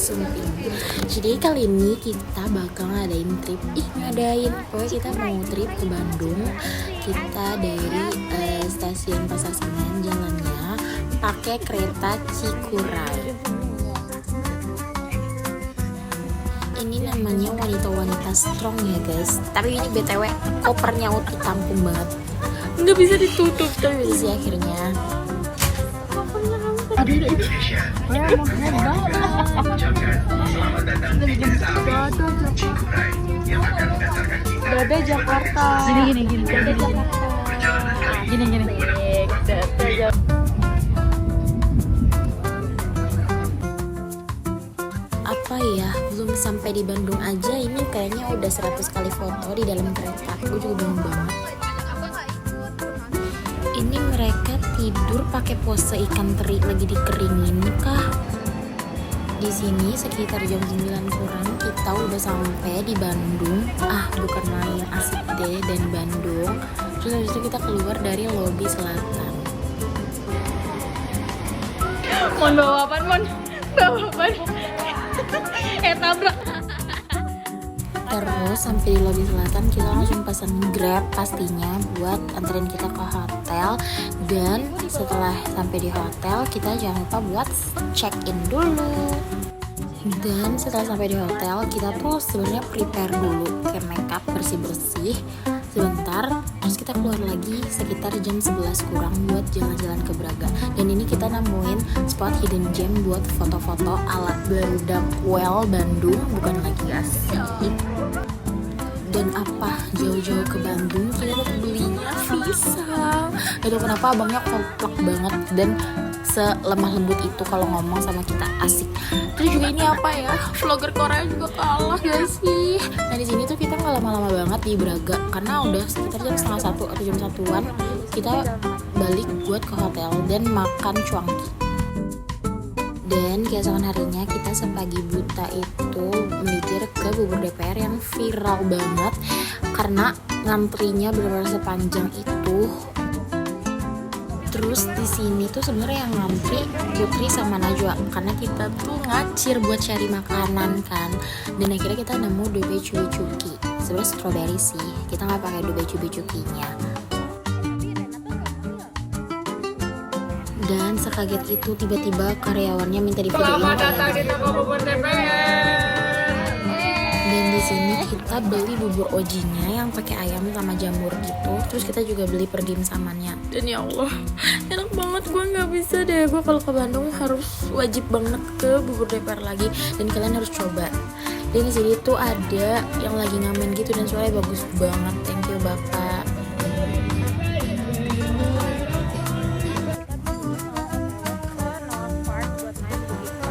Sumping. Jadi kali ini kita bakal pokoknya kita mau trip ke Bandung. Kita dari stasiun Pasar Senen jalannya pakai kereta Cikuray. Ini namanya wanita-wanita strong ya guys. Tapi ini BTW kopernya utuh tampung banget. Nggak bisa ditutup tapi bisa sih akhirnya. Dada Jakarta. Gini. Dada Jakarta. Gini. Apa ya, belum sampai di Bandung aja ini kayaknya udah 100 kali foto di dalam kereta. Gue juga bingung banget. Ini mereka tidur pakai pose ikan teri lagi dikeringin kah? Di sini sekitar jam 9 kurang kita udah sampai di Bandung. Bukan main, asik deh dan Bandung. Terus habis itu kita keluar dari lobi selatan. Mon bawa apaan, Mon? Bawa apaan? Tabrak. Terus sampai di lobi selatan kita langsung pesan Grab pastinya buat anterin kita ke hotel. Dan setelah sampai di hotel kita jangan lupa buat check in dulu. Dan setelah sampai di hotel kita tuh sebenarnya prepare dulu kayak makeup bersih-bersih sebentar, terus kita keluar lagi sekitar jam 11 kurang buat jalan-jalan ke Braga. Dan ini kita nemuin spot hidden gem buat foto-foto ala Barudak Well Bandung, bukan lagi asik. Dan apa, jauh-jauh ke Bandung kita tuh belinya pisang. Itu kenapa abangnya komplek banget dan selemah lembut itu kalau ngomong sama kita, asik. Terus juga ini apa ya, vlogger Korea juga kalah gak sih? Nah di sini tuh kita nggak lama-lama banget di Braga karena udah sekitar jam 12:30 atau jam 1-an kita balik buat ke hotel dan makan cuangki. Dan keesokan harinya kita sepagi buta itu melipir ke bubur DPR yang viral banget karena ngantrinya benar-benar sepanjang itu. Terus di sini tuh sebenarnya yang ngantri Putri sama Najwa karena kita tuh ngacir buat cari makanan kan. Dan akhirnya kita nemu dobe cubi-cubi. Sebenarnya strawberry sih, kita nggak pakai dobe cubi-cubinya. Dan sekaget itu tiba-tiba karyawannya minta divideoin. Selamat datang di toko bubur DPR. Dan di sini kita beli bubur ojinya yang pakai ayam sama jamur gitu. Terus kita juga beli perdimsamannya. Dan ya Allah, enak banget. Gue nggak bisa deh. Gue kalau ke Bandung harus wajib banget ke bubur DPR lagi. Dan kalian harus coba. Dan di sini tuh ada yang lagi ngamen gitu dan suaranya bagus banget. Thank you Bapak.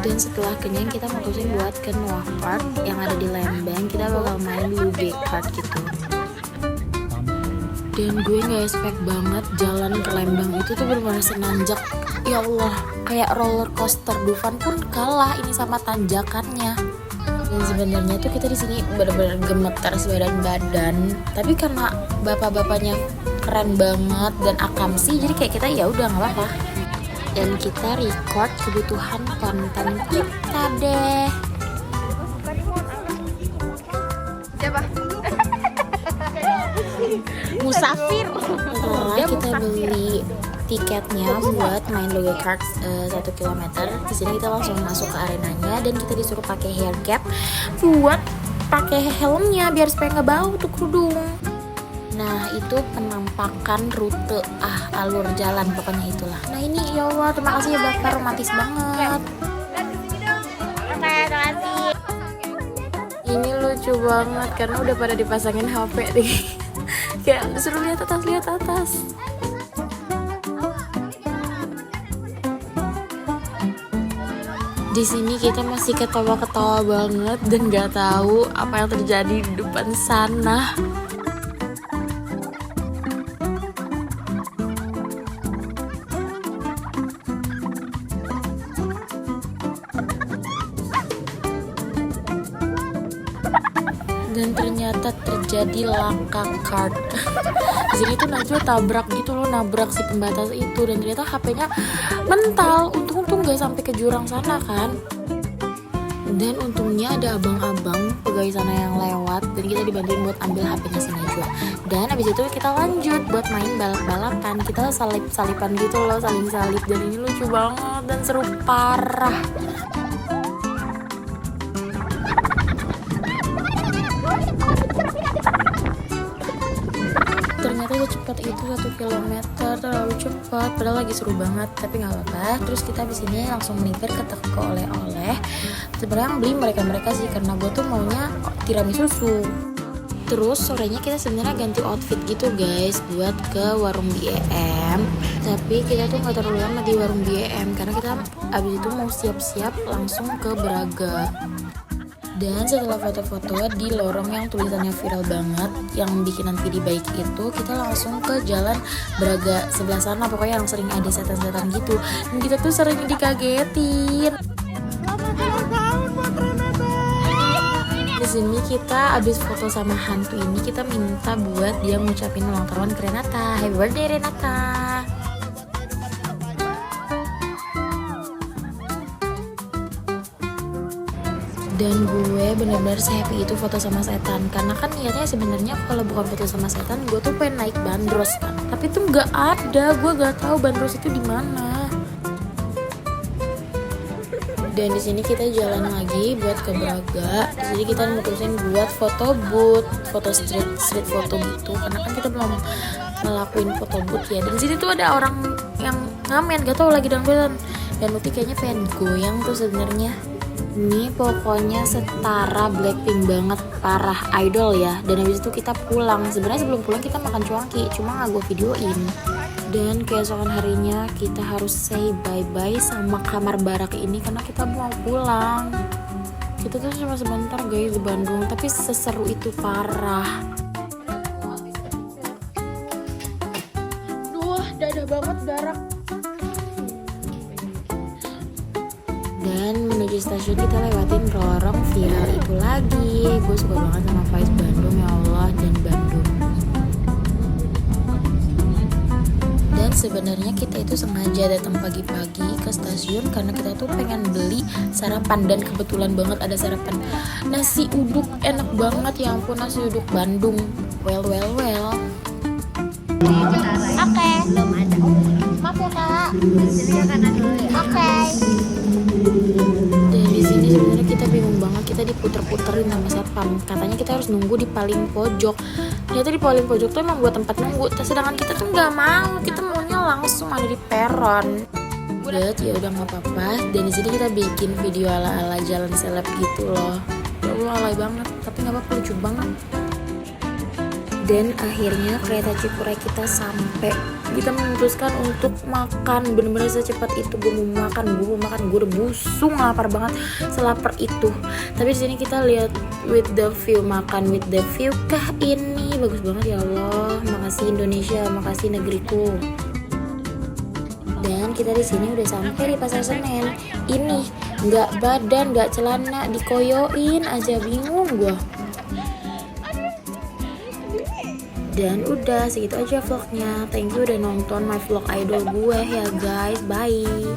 Dan setelah kenyang kita mutusin buat ke Noah Park yang ada di Lembang. Kita bakal main Blue Bay Kart gitu. Dan gue gak expect banget jalan ke Lembang itu tuh bener-bener senanjak. Ya Allah, kayak roller coaster. Dufan pun kalah ini sama tanjakannya. Dan sebenarnya tuh kita di sini bener-bener gemeter sebadan badan. Tapi karena bapak-bapaknya keren banget dan akamsi, jadi kayak kita ya udah nggak apa-apa. Dan kita record kebutuhan konten kita deh. Siapa? Musafir. Setelah kita beli tiketnya buat main Logo Kart 1 km, di sini kita langsung masuk ke arenanya dan kita disuruh pakai hair cap buat pakai helmnya biar supaya nggak bau tuh kerudung. Nah itu penampakan rute alur jalan pokoknya itulah. Nah ini ya Allah, terima kasih ya Bapak, romantis banget. Ini lucu banget karena udah pada dipasangin HP nih. Kayak disuruh lihat atas. Di sini kita masih ketawa-ketawa banget dan nggak tahu apa yang terjadi di depan sana. Dan ternyata terjadi laka kart. Di sini tuh Najwa tabrak gitu loh, nabrak si pembatas itu, dan ternyata HP-nya mental. Untung nggak sampai ke jurang sana kan. Dan untungnya ada abang-abang pegawai sana yang lewat dan kita dibantuin buat ambil HP-nya si Najwa. Dan habis itu kita lanjut buat main balap-balapan. Kita salip-salipan gitu loh, saling salip, dan ini lucu banget dan seru parah. Ternyata secepat itu 1 kilometer, terlalu cepat, padahal lagi seru banget, tapi nggak apa-apa. Terus kita abis ini langsung melipir ke toko oleh-oleh. Sebenarnya yang beli mereka sih, karena gue tuh maunya tiramisu. Terus sorenya kita sebenarnya ganti outfit gitu guys, buat ke warung BM. Tapi kita tuh nggak terlalu lama di warung BM karena kita abis itu mau siap-siap langsung ke Braga. Dan setelah foto-foto di lorong yang tulisannya viral banget, yang bikinan video baik itu, kita langsung ke jalan Braga sebelah sana, pokoknya yang sering ada setan-setan gitu. Dan kita tuh sering dikagetin. Di sini kita abis foto sama hantu ini, kita minta buat dia ngucapin ulang tahun ke Renata. Happy birthday Renata. Dan gue bener-bener happy itu foto sama setan, karena kan niatnya sebenarnya kalau bukan foto sama setan gue tuh pengen naik bandros kan, tapi tuh nggak ada, gue nggak tahu bandros itu di mana. Dan di sini kita jalan lagi buat ke Braga. Di sini kita mutusin buat foto booth, foto street foto gitu, karena kan kita belum ngelakuin foto booth ya. Dan di sini tuh ada orang yang ngamen, gak tau lagi dangdutan, dan Luti kayaknya pengen goyang tuh sebenarnya. Ini pokoknya setara Blackpink banget, parah, idol ya. Dan habis itu kita pulang. Sebenarnya sebelum pulang kita makan cuanki, cuma nggak gue videoin. Dan keesokan harinya kita harus say bye-bye sama kamar barak ini karena kita mau pulang. Kita tuh cuma sebentar guys di Bandung, tapi seseru itu parah. Duh, dadah banget barak. Dan menuju stasiun kita lewatin lorong viral itu lagi. Gue suka banget sama vibes Bandung, ya Allah, dan Bandung. Dan sebenarnya kita itu sengaja datang pagi-pagi ke stasiun karena kita tuh pengen beli sarapan, dan kebetulan banget ada sarapan nasi uduk enak banget, ya ampun, nasi uduk Bandung. Well. Oke. Belum ada. Maaf ya kak. Jadi ya kanan dulu ya. Oke. Dan di sini sebenarnya kita bingung banget, kita diputer-puterin sama satpam. Katanya kita harus nunggu di paling pojok. Ternyata di paling pojok tuh emang buat tempat nunggu. Sedangkan kita tuh nggak mau, kita maunya langsung ada di peron. Ya udah nggak apa-apa. Dan di sini kita bikin video ala-ala jalan seleb gitu loh. Ya Allah, alay banget, tapi nggak apa-apa, lucu banget. Dan akhirnya kereta Cikuray kita sampai. Kita memutuskan untuk makan, bener-bener secepat itu. Gue mau makan, gue udah busung, lapar banget, selapar itu. Tapi di sini kita lihat with the view, makan with the view. Kah ini bagus banget, ya Allah. Makasih Indonesia, makasih negeriku. Dan kita di sini udah sampai di Pasar Senen. Ini nggak badan, nggak celana, dikoyoin aja, bingung gue. Dan udah segitu aja vlognya. Thank you udah nonton my vlog idol gue ya guys. Bye.